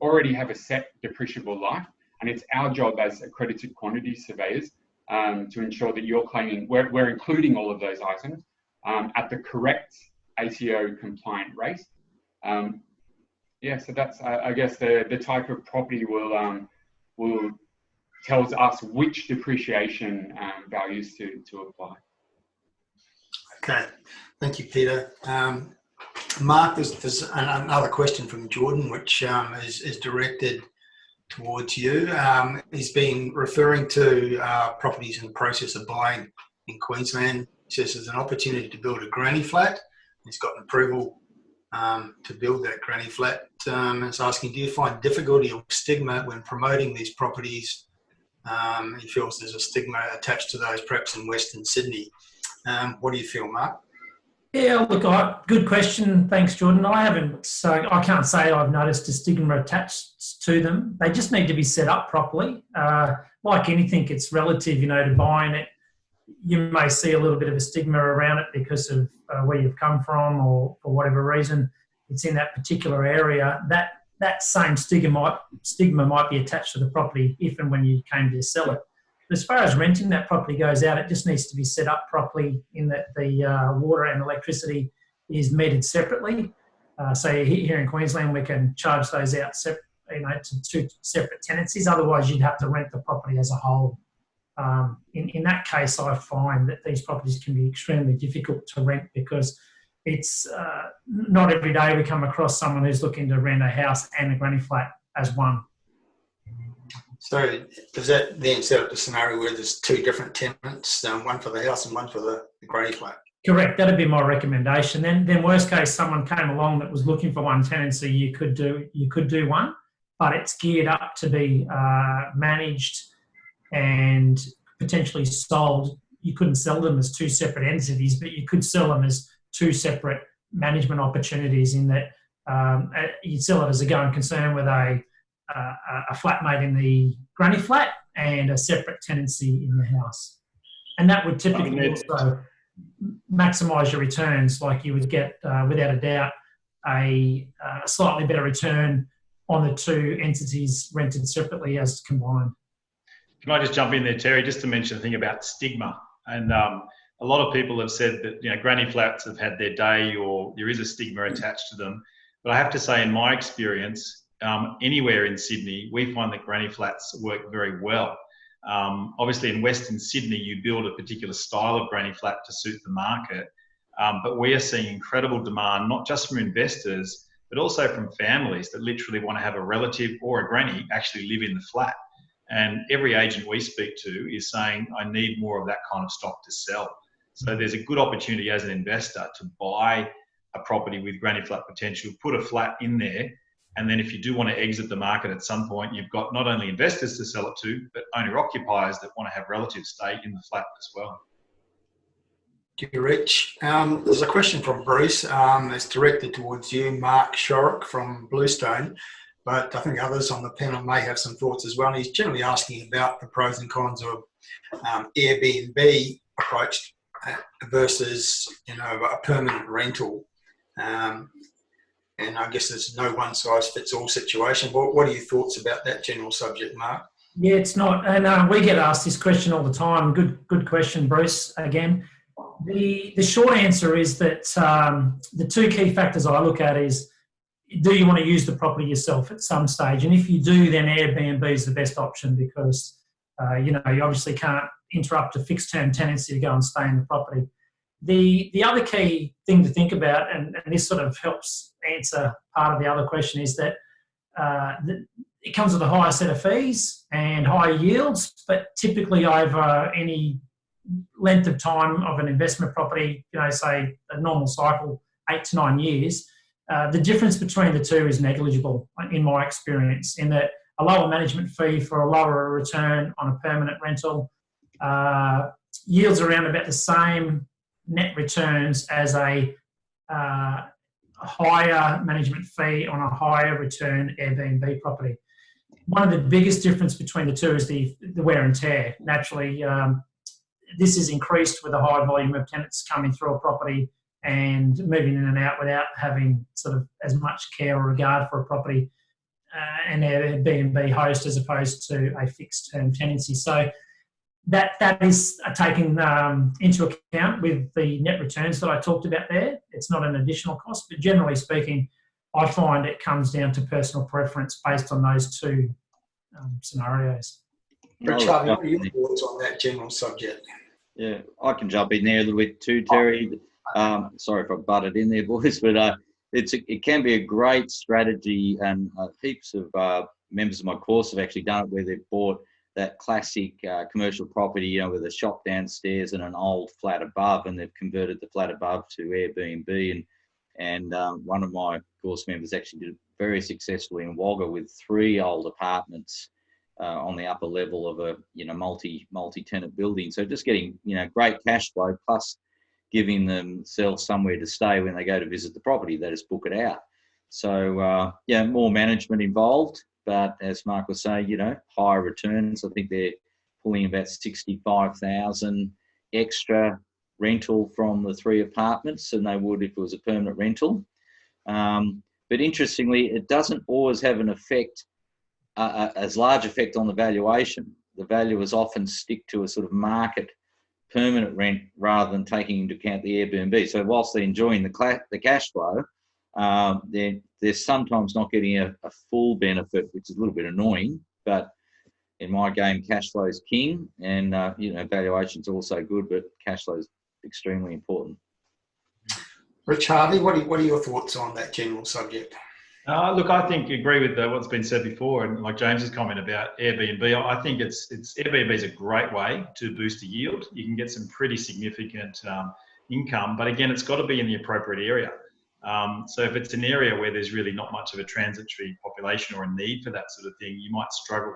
already have a set depreciable life, and it's our job as accredited quantity surveyors to ensure that you're claiming, we're including all of those items at the correct ATO compliant rate. So that's, I guess, the type of property will tells us which depreciation values to apply. Okay, thank you, Peter. Mark, there's another question from Jordan, which is directed towards you. He's been referring to properties in the process of buying in Queensland. He says there's an opportunity to build a granny flat. He's got an approval to build that granny flat. It's asking, do you find difficulty or stigma when promoting these properties? He feels there's a stigma attached to those, perhaps in Western Sydney. What do you feel, Mark? Yeah, look, good question. Thanks, Jordan. I can't say I've noticed a stigma attached to them. They just need to be set up properly. Like anything, it's relative, to buying it. You may see a little bit of a stigma around it because of where you've come from, or for whatever reason it's in that particular area. That same stigma might be attached to the property if and when you came to sell it. As far as renting that property goes out, it just needs to be set up properly in that the water and electricity is metered separately. So here in Queensland, we can charge those out to two separate tenancies. Otherwise, you'd have to rent the property as a whole. In that case, I find that these properties can be extremely difficult to rent because it's not every day we come across someone who's looking to rent a house and a granny flat as one. So does that then set up the scenario where there's two different tenants, one for the house and one for the granny flat? Correct. That'd be my recommendation. Then worst case, someone came along that was looking for one tenancy. You could do one, but it's geared up to be managed and potentially sold. You couldn't sell them as two separate entities, but you could sell them as two separate management opportunities. In that you'd sell it as a going concern with a flatmate in the granny flat and a separate tenancy in the house, and that would typically also maximise your returns. Like you would get, without a doubt, a slightly better return on the two entities rented separately as combined. Can I just jump in there, Terry, just to mention a thing about stigma? And a lot of people have said that granny flats have had their day, or there is a stigma attached to them. But I have to say, in my experience, anywhere in Sydney, we find that granny flats work very well. Obviously, in Western Sydney, you build a particular style of granny flat to suit the market. But we are seeing incredible demand, not just from investors, but also from families that literally want to have a relative or a granny actually live in the flat. And every agent we speak to is saying, I need more of that kind of stock to sell. So there's a good opportunity as an investor to buy a property with granny flat potential, put a flat in there, and then if you do want to exit the market at some point, you've got not only investors to sell it to, but owner-occupiers that want to have relatives stay in the flat as well. Thank you, Rich. There's a question from Bruce. It's directed towards you, Mark Shorrock from Bluestone, but I think others on the panel may have some thoughts as well. And he's generally asking about the pros and cons of Airbnb approach versus a permanent rental. And I guess there's no one-size-fits-all situation. What are your thoughts about that general subject, Mark? Yeah, it's not. And we get asked this question all the time. Good question, Bruce, again. The short answer is that the two key factors I look at is, do you want to use the property yourself at some stage? And if you do, then Airbnb is the best option because, you obviously can't interrupt a fixed-term tenancy to go and stay in the property. The other key thing to think about, and this sort of helps answer part of the other question, is that it comes with a higher set of fees and higher yields, but typically over any length of time of an investment property, say a normal cycle, 8 to 9 years, the difference between the two is negligible in my experience, in that a lower management fee for a lower return on a permanent rental yields around about the same net returns as a higher management fee on a higher return Airbnb property. One of the biggest difference between the two is the wear and tear. Naturally, this is increased with a high volume of tenants coming through a property and moving in and out without having sort of as much care or regard for a property and Airbnb host as opposed to a fixed term tenancy. So that is taken into account with the net returns that I talked about there. It's not an additional cost, but generally speaking, I find it comes down to personal preference based on those two scenarios. Rich Harvey, what are your thoughts on that general subject? Yeah, I can jump in there a little bit too, Terry. Sorry if I butted in there, boys, but it can be a great strategy, and heaps of members of my course have actually done it, where they've bought that classic commercial property, with a shop downstairs and an old flat above, and they've converted the flat above to Airbnb. And one of my course members actually did it very successfully in Wagga with 3 old apartments on the upper level of a multi-tenant building. So just getting great cash flow, plus giving themselves somewhere to stay when they go to visit the property. They just book it out. So more management involved, but as Mark was saying, higher returns. I think they're pulling about 65,000 extra rental from the 3 apartments than they would if it was a permanent rental. But interestingly, it doesn't always have an effect, as large effect on the valuation. The valuers often stick to a sort of market permanent rent rather than taking into account the Airbnb. So whilst they're enjoying the cash flow, they're sometimes not getting a full benefit, which is a little bit annoying. But in my game, cash flow is king, and valuation's also good, but cash flow is extremely important. Rich Harvey, what are your thoughts on that general subject? Look, I think agree with what's been said before, and like James's comment about Airbnb. I think it's Airbnb is a great way to boost the yield. You can get some pretty significant income, but again, it's got to be in the appropriate area. So if it's an area where there's really not much of a transitory population or a need for that sort of thing, you might struggle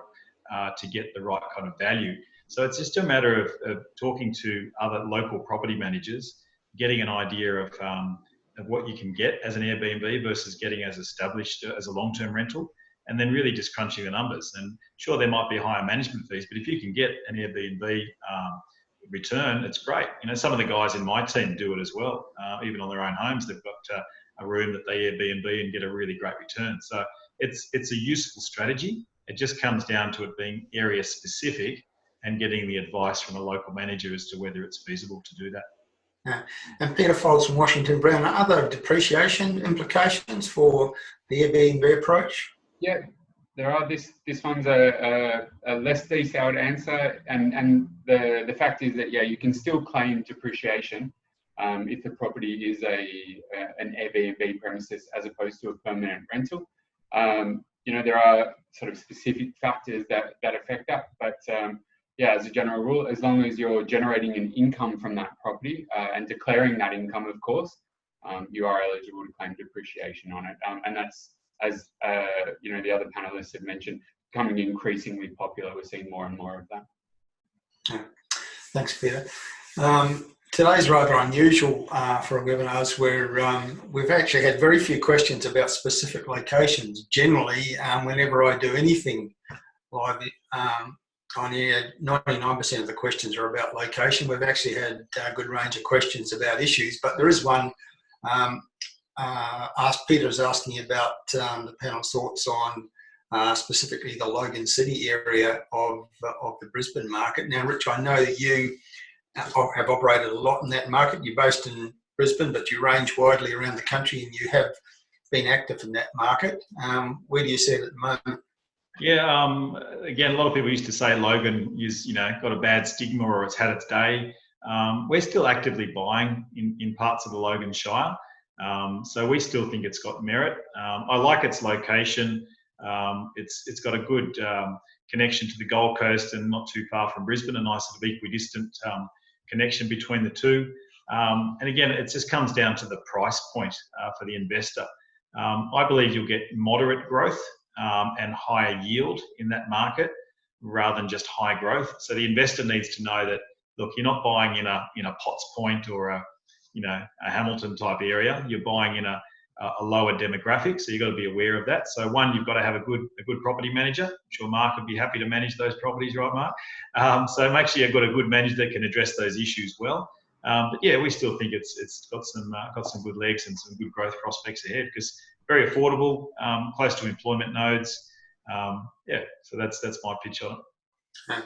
to get the right kind of value. So it's just a matter of talking to other local property managers, getting an idea of what you can get as an Airbnb versus getting as established as a long-term rental, and then really just crunching the numbers. And sure, there might be higher management fees, but if you can get an Airbnb return, it's great. You know, some of the guys in my team do it as well. Even on their own homes, they've got a room that they Airbnb and get a really great return. So it's a useful strategy. It just comes down to it being area specific and getting the advice from a local manager as to whether it's feasible to do that. And Peter Folds from Washington Brown, are other depreciation implications for the Airbnb approach? Yeah, there are. This one's a less detailed answer, and the fact is that you can still claim depreciation if the property is an Airbnb premises as opposed to a permanent rental. There are sort of specific factors that affect that, but as a general rule, as long as you're generating an income from that property and declaring that income, of course, you are eligible to claim depreciation on it. And that's, as the other panelists have mentioned, becoming increasingly popular. We're seeing more and more of that. Thanks, Peter. Today's rather unusual for a webinar, where we've actually had very few questions about specific locations. Generally, whenever I do anything live on air, 99% of the questions are about location. We've actually had a good range of questions about issues, but there is one. Peter's asking about the panel's thoughts on specifically the Logan City area of the Brisbane market. Now, Rich, I know that you have operated a lot in that market. You're based in Brisbane, but you range widely around the country, and you have been active in that market. Where do you see it at the moment? Yeah, again, a lot of people used to say Logan is, got a bad stigma or it's had its day. We're still actively buying in parts of the Logan Shire. So we still think it's got merit. I like its location. It's got a good connection to the Gold Coast and not too far from Brisbane, a nice sort of equidistant connection between the two. And again, it just comes down to the price point for the investor. I believe you'll get moderate growth and higher yield in that market rather than just high growth. So the investor needs to know that, look, you're not buying in a Potts Point or a Hamilton type area. You're buying in a lower demographic, so you've got to be aware of that. So one, you've got to have a good property manager. I'm sure Mark would be happy to manage those properties, right, Mark? So make sure you've got a good manager that can address those issues well. But yeah, we still think it's got some good legs and some good growth prospects ahead because very affordable, close to employment nodes. So that's my pitch on it.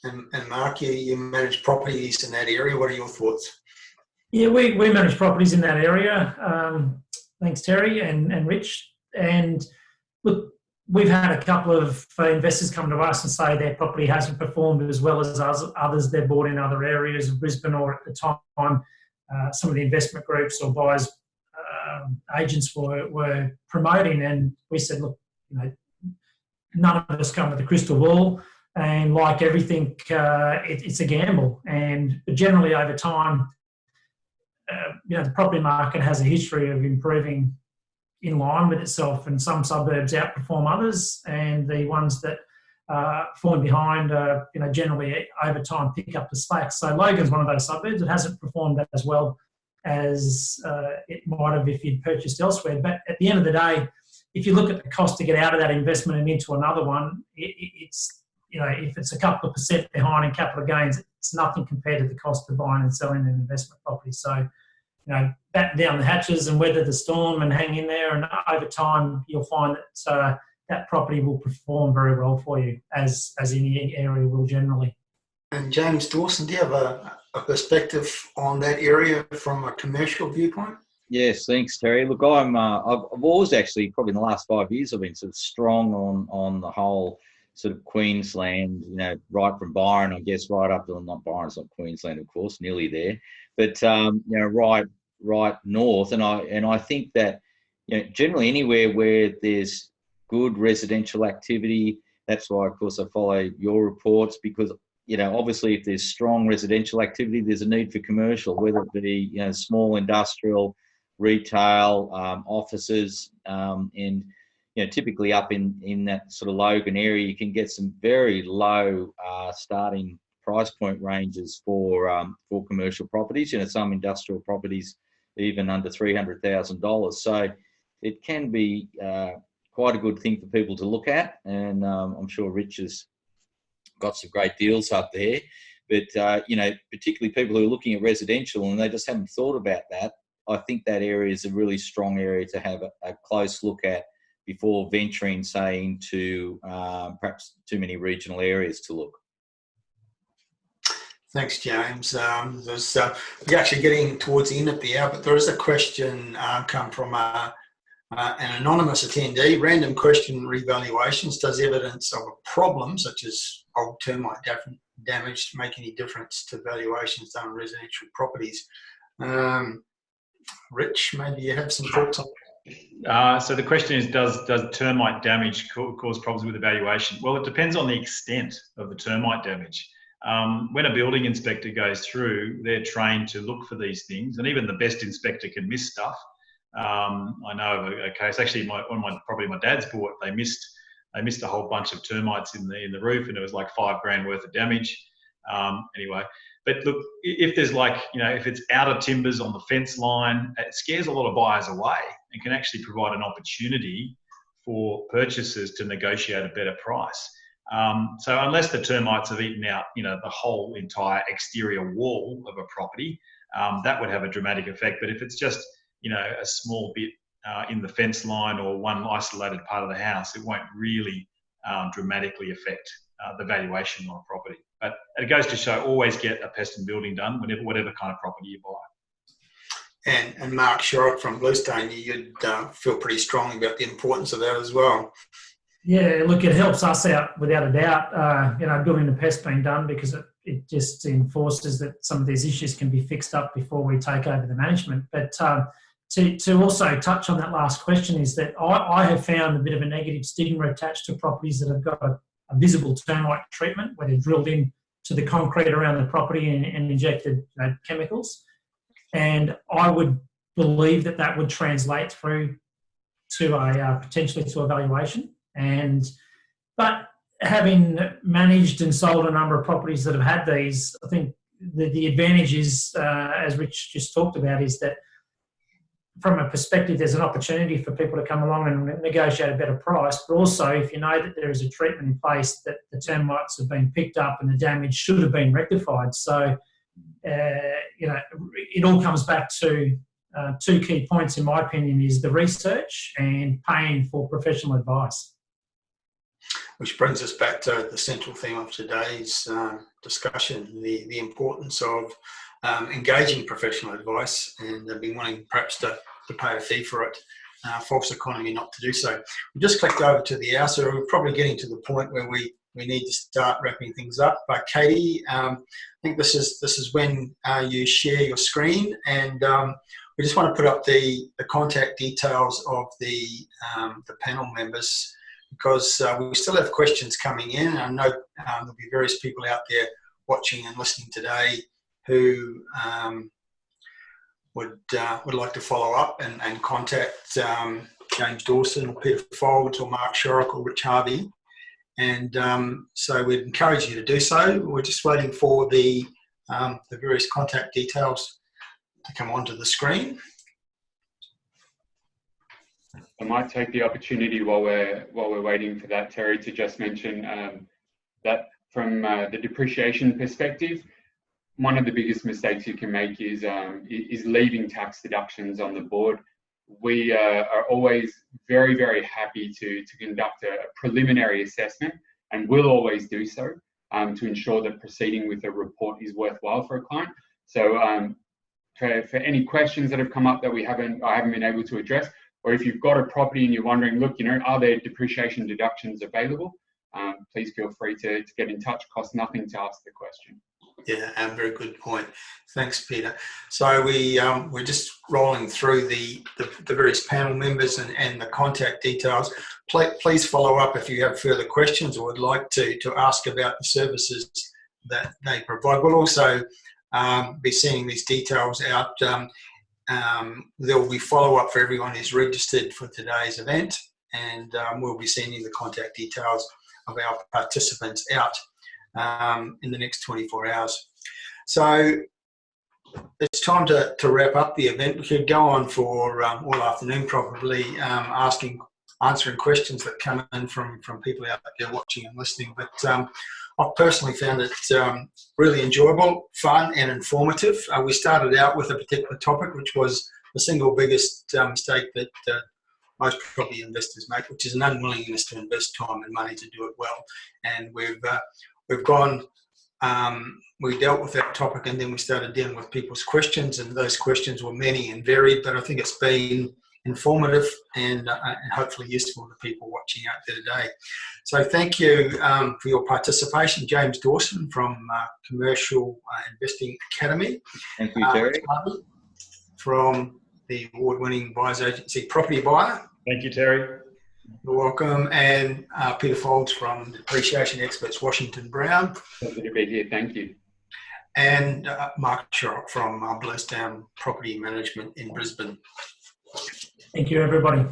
And Mark, you manage properties in that area. What are your thoughts? Yeah, we manage properties in that area. Thanks, Terry and Rich. And look, we've had a couple of investors come to us and say their property hasn't performed as well as others they've bought in other areas of Brisbane, or at the time, some of the investment groups or buyers agents were promoting. And we said, look, none of us come with a crystal ball. And like everything, it's a gamble. But generally over time, the property market has a history of improving in line with itself, and some suburbs outperform others, and the ones that falling behind, generally over time pick up the slack. So Logan's one of those suburbs that hasn't performed as well as it might have if you'd purchased elsewhere. But at the end of the day, if you look at the cost to get out of that investment and into another one, it's if it's a couple of percent behind in capital gains, it's nothing compared to the cost of buying and selling an investment property. So, batten down the hatches and weather the storm and hang in there, and over time you'll find that that property will perform very well for you, as any area will generally. And James Dawson, do you have a perspective on that area from a commercial viewpoint? Yes, thanks, Terry. Look, I've always actually, probably in the last 5 years, I've been sort of strong on the whole sort of Queensland, right from Byron, I guess, right up to, not Byron, it's not Queensland, of course, nearly there, but, right right north, and I think that, you know, generally anywhere where there's good residential activity, that's why, of course, I follow your reports, because, you know, obviously if there's strong residential activity, there's a need for commercial, whether it be, you know, small industrial, retail, offices, and, you know, typically up in that sort of Logan area, you can get some very low starting price point ranges for commercial properties. You know, some industrial properties even under $300,000. So it can be quite a good thing for people to look at, and I'm sure Rich has got some great deals up there. But you know, particularly people who are looking at residential and they just haven't thought about that, I think that area is a really strong area to have a close look at before venturing, say, into perhaps too many regional areas to look. Thanks, James. We're actually getting towards the end of the hour, but there is a question come from an anonymous attendee. Random question: revaluations. Does evidence of a problem, such as old termite damage, make any difference to valuations done on residential properties? Rich, maybe you have some thoughts on that. So the question is, does termite damage cause problems with evaluation? Well, it depends on the extent of the termite damage. When a building inspector goes through, they're trained to look for these things, and even the best inspector can miss stuff. I know of a case, actually, probably my dad's bought, they missed a whole bunch of termites in the roof, and it was like $5,000 worth of damage. Anyway, but look, if there's, like, you know, if it's outer timbers on the fence line, it scares a lot of buyers away and can actually provide an opportunity for purchasers to negotiate a better price. So unless the termites have eaten out, you know, the whole entire exterior wall of a property, that would have a dramatic effect. But if it's just, you know, a small bit in the fence line or one isolated part of the house, it won't really dramatically affect the valuation on a property. But it goes to show, always get a pest and building done whatever kind of property you buy. And Mark Shorrock from Bluestone, you'd feel pretty strongly about the importance of that as well. Yeah, look, it helps us out without a doubt, you know, building the pest being done, because it just enforces that some of these issues can be fixed up before we take over the management. But to also touch on that last question is that I have found a bit of a negative stigma attached to properties that have got a visible termite treatment, where they're drilled in to the concrete around the property and injected, you know, chemicals. And I would believe that would translate through to potentially to a valuation. But having managed and sold a number of properties that have had these, I think the advantage is, as Rich just talked about, is that from a perspective, there's an opportunity for people to come along and negotiate a better price. But also, if you know that there is a treatment in place, that the termites have been picked up and the damage should have been rectified. So, you know, it all comes back to two key points, in my opinion, is the research and paying for professional advice. Which brings us back to the central theme of today's discussion, the importance of engaging professional advice and being willing perhaps to pay a fee for it. False economy not to do so. We just clicked over to the hour, so we're probably getting to the point where we need to start wrapping things up. But Katie, I think this is when you share your screen, and we just want to put up the contact details of the panel members, because we still have questions coming in. I know there'll be various people out there watching and listening today who would like to follow up and contact James Dawson or Peter Folds or Mark Shorrock or Rich Harvey. And so we'd encourage you to do so. We're just waiting for the various contact details to come onto the screen. I might take the opportunity while we're waiting for that, Terry, to just mention that from the depreciation perspective, one of the biggest mistakes you can make is leaving tax deductions on the board. We are always very, very happy to conduct a preliminary assessment, and will always do so to ensure that proceeding with a report is worthwhile for a client. So for any questions that have come up that I haven't been able to address, or if you've got a property and you're wondering, look, you know, are there depreciation deductions available? Please feel free to get in touch. Costs nothing to ask the question. Yeah, and very good point. Thanks, Peter. So we're just rolling through the various panel members and the contact details. Please follow up if you have further questions or would like to ask about the services that they provide. We'll also be sending these details out. There will be follow-up for everyone who's registered for today's event, and we'll be sending the contact details of our participants out in the next 24 hours. So it's time to wrap up the event. We could go on for all afternoon probably, answering questions that come in from people out there watching and listening. But I've personally found it really enjoyable, fun and informative. We started out with a particular topic, which was the single biggest mistake that most property investors make, which is an unwillingness to invest time and money to do it well. And we've gone, we dealt with that topic, and then we started dealing with people's questions, and those questions were many and varied, but I think it's been informative and hopefully useful to people watching out there today. So thank you for your participation, James Dawson from Commercial Investing Academy. Thank you, Terry. Rich Harvey from the award-winning buyers agency Propertybuyer. Thank you, Terry. You're welcome. And Peter Folds from Depreciation Experts Washington Brown. Pleasure to be here. Thank you. And Mark Shorrock from Bluestone Property Management in Brisbane. Thank you, everybody.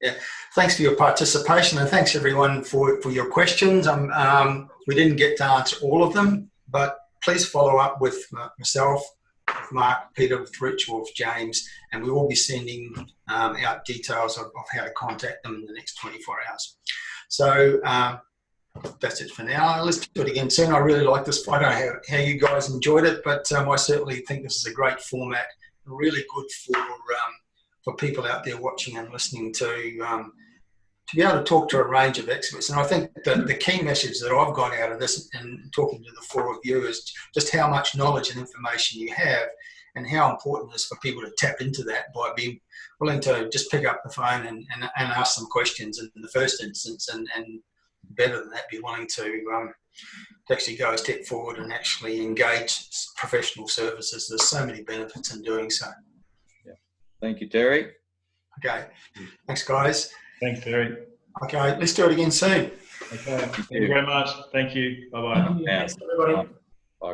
Yeah, thanks for your participation, and thanks everyone for your questions. We didn't get to answer all of them, but please follow up with myself, with Mark, Peter, with Rich, or with James, and we will be sending out details of how to contact them in the next 24 hours. So that's it for now. Let's do it again soon. I really like this. I don't know how you guys enjoyed it, but I certainly think this is a great format, really good for people out there watching and listening to be able to talk to a range of experts. And I think that the key message that I've got out of this and talking to the four of you is just how much knowledge and information you have, and how important it is for people to tap into that by being willing to just pick up the phone and ask some questions in the first instance, and better than that, be willing to actually go a step forward and actually engage professional services. There's so many benefits in doing so. Thank you, Terry. Okay. Thanks, guys. Thanks, Terry. Okay, let's do it again soon. Okay. Thank you very much. Thank you. Bye-bye. Thanks, everybody. Bye.